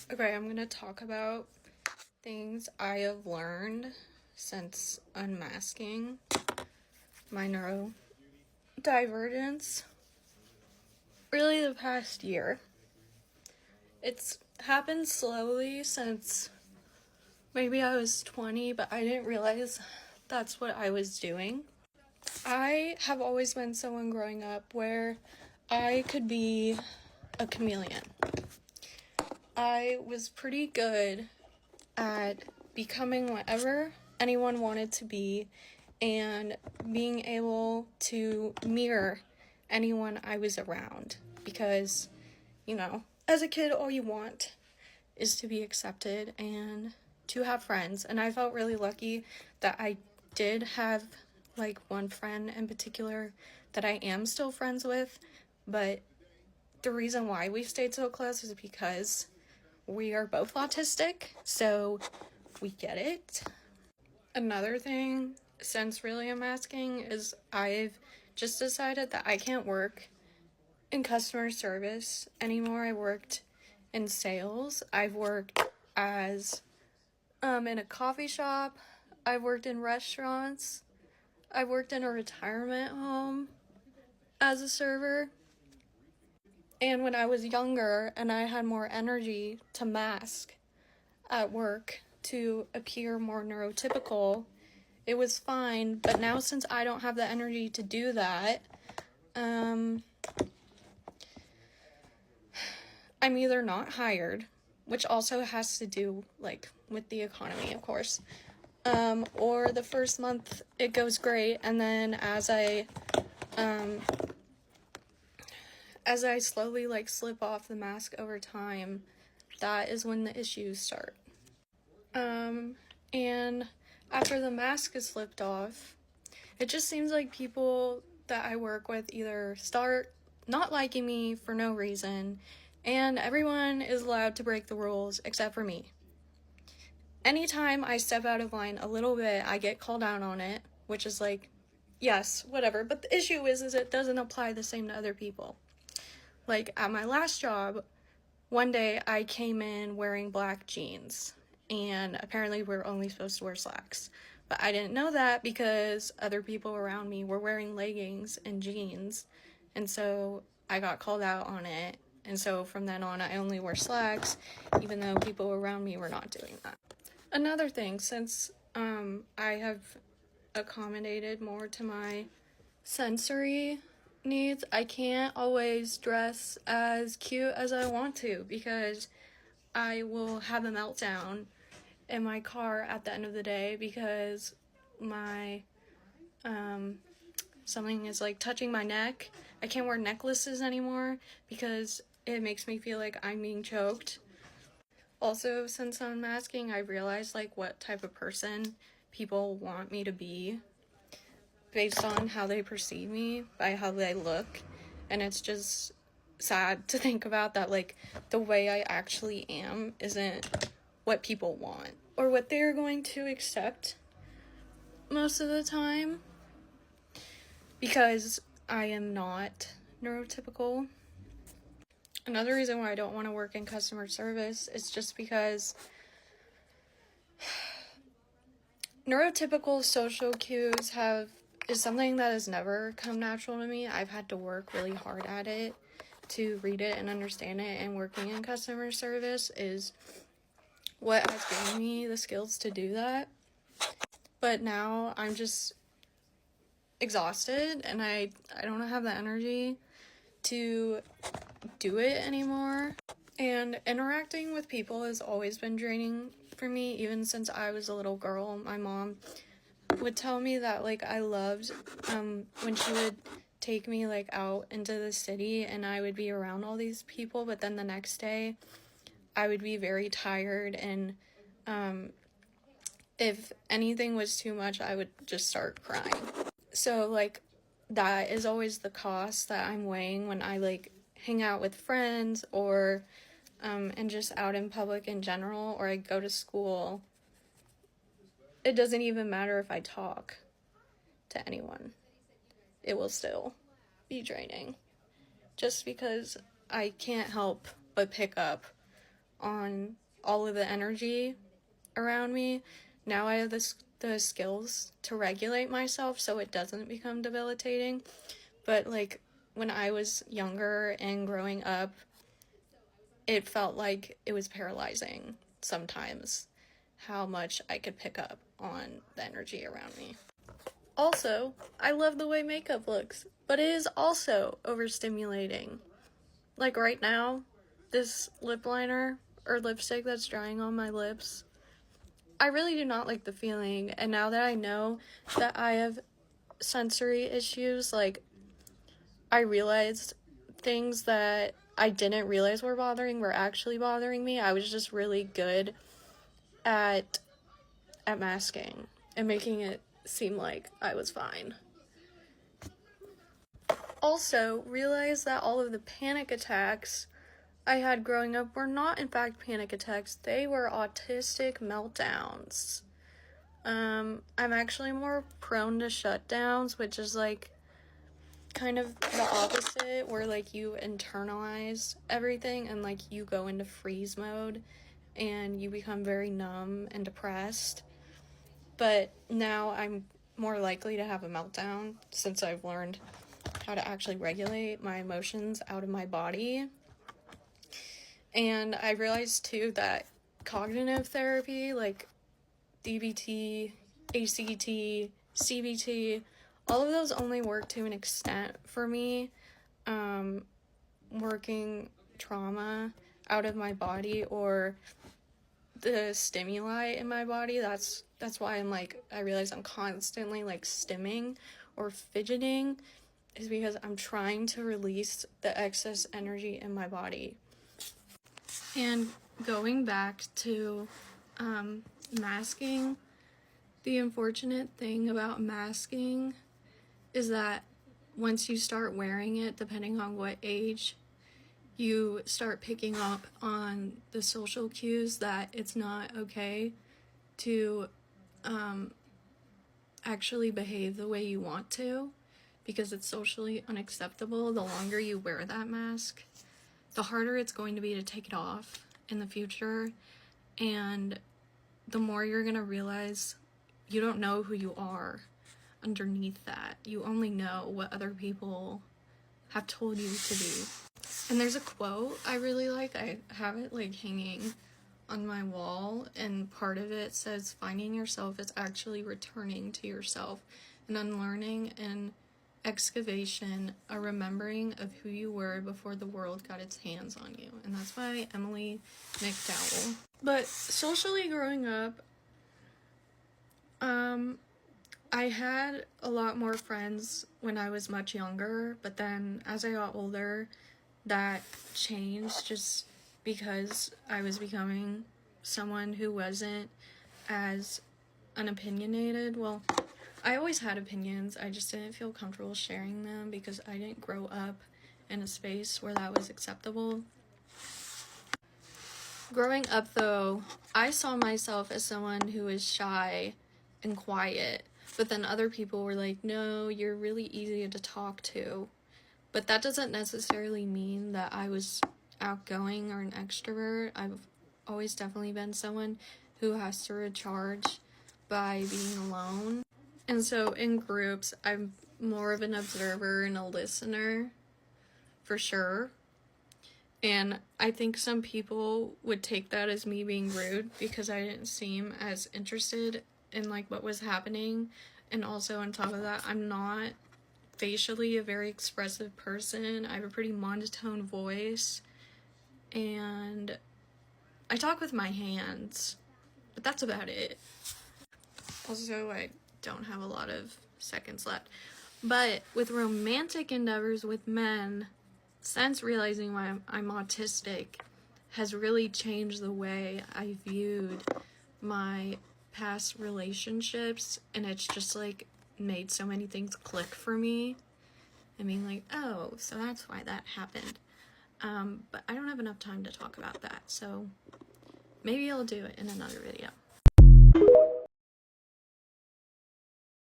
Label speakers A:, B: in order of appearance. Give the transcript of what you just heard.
A: Okay, I'm gonna talk about things I have learned since unmasking my neurodivergence. Really, the past year. It's happened slowly since maybe I was 20, but I didn't realize that's what I was doing. I have always been someone growing up where I could be a chameleon. I was pretty good at becoming whatever anyone wanted to be and being able to mirror anyone I was around, because, as a kid, all you want is to be accepted and to have friends. And I felt really lucky that I did have one friend in particular that I am still friends with, but the reason why we've stayed so close is because we are both autistic, so we get it. Another thing, since really unmasking, is I've just decided that I can't work in customer service anymore. I worked in sales. I've worked as in a coffee shop. I've worked in restaurants. I've worked in a retirement home as a server. And when I was younger and I had more energy to mask at work to appear more neurotypical, it was fine. But now, since I don't have the energy to do that, I'm either not hired, which also has to do with the economy, of course, or the first month it goes great, and then as I slowly slip off the mask over time, that is when the issues start. And after the mask is slipped off, it just seems like people that I work with either start not liking me for no reason, and everyone is allowed to break the rules except for me. Anytime I step out of line a little bit, I get called out on it, which is yes, whatever. But the issue is it doesn't apply the same to other people. At my last job, one day I came in wearing black jeans, and apparently we're only supposed to wear slacks. But I didn't know that because other people around me were wearing leggings and jeans, and so I got called out on it. And so from then on, I only wear slacks, even though people around me were not doing that. Another thing, since I have accommodated more to my sensory needs, I can't always dress as cute as I want to, because I will have a meltdown in my car at the end of the day because my something is touching my neck. I can't wear necklaces anymore because it makes me feel like I'm being choked. Also, since unmasking, I realized what type of person people want me to be based on how they perceive me, by how they look. And it's just sad to think about that the way I actually am isn't what people want or what they're going to accept most of the time, because I am not neurotypical. Another reason why I don't want to work in customer service is just because neurotypical social cues is something that has never come natural to me. I've had to work really hard at it to read it and understand it, and working in customer service is what has given me the skills to do that. But now I'm just exhausted and I don't have the energy to do it anymore. And interacting with people has always been draining for me, even since I was a little girl. My mom would tell me that I loved when she would take me out into the city and I would be around all these people, but then the next day I would be very tired, and if anything was too much, I would just start crying. So that is always the cost that I'm weighing when I hang out with friends, or and just out in public in general, or I go to school. It doesn't even matter if I talk to anyone. It will still be draining, just because I can't help but pick up on all of the energy around me. Now I have the skills to regulate myself so it doesn't become debilitating. But like when I was younger and growing up, it felt like it was paralyzing sometimes how much I could pick up on the energy around me. Also, I love the way makeup looks, but it is also overstimulating. Like right now, this lip liner or lipstick that's drying on my lips, I really do not like the feeling. And now that I know that I have sensory issues, like I realized things that I didn't realize were actually bothering me. I was just really good at masking and making it seem like I was fine. Also, realized that all of the panic attacks I had growing up were not in fact panic attacks. They were autistic meltdowns. I'm actually more prone to shutdowns, which is like kind of the opposite, where like you internalize everything and like you go into freeze mode and you become very numb and depressed. But now I'm more likely to have a meltdown since I've learned how to actually regulate my emotions out of my body. And I realized too that cognitive therapy, like DBT, ACT, CBT, all of those only work to an extent for me. Working trauma out of my body or the stimuli in my body, that's why I realize I'm constantly like stimming or fidgeting, is because I'm trying to release the excess energy in my body. And going back to masking, the unfortunate thing about masking is that once you start wearing it, depending on what age, you start picking up on the social cues that it's not okay to actually behave the way you want to, because it's socially unacceptable. The longer you wear that mask, the harder it's going to be to take it off in the future, and the more you're gonna realize you don't know who you are underneath that. You only know what other people have told you to be. And there's a quote I really like. I have it like hanging on my wall, and part of it says, finding yourself is actually returning to yourself, an unlearning and excavation, a remembering of who you were before the world got its hands on you. And that's by Emily McDowell. But socially growing up, I had a lot more friends when I was much younger, but then as I got older, that changed just because I was becoming someone who wasn't as unopinionated. Well, I always had opinions, I just didn't feel comfortable sharing them because I didn't grow up in a space where that was acceptable. Growing up though, I saw myself as someone who was shy and quiet, but then other people were like, no, you're really easy to talk to. But that doesn't necessarily mean that I was outgoing or an extrovert. I've always definitely been someone who has to recharge by being alone. And so in groups, I'm more of an observer and a listener, for sure. And I think some people would take that as me being rude because I didn't seem as interested in like what was happening. And also on top of that, I'm not facially a very expressive person. I have a pretty monotone voice, and I talk with my hands, but that's about it. Also, I don't have a lot of seconds left. But with romantic endeavors with men, since realizing I'm autistic, has really changed the way I viewed my past relationships, and it's just like made so many things click for me and being like, oh, so that's why that happened. But I don't have enough time to talk about that, so maybe I'll do it in another video.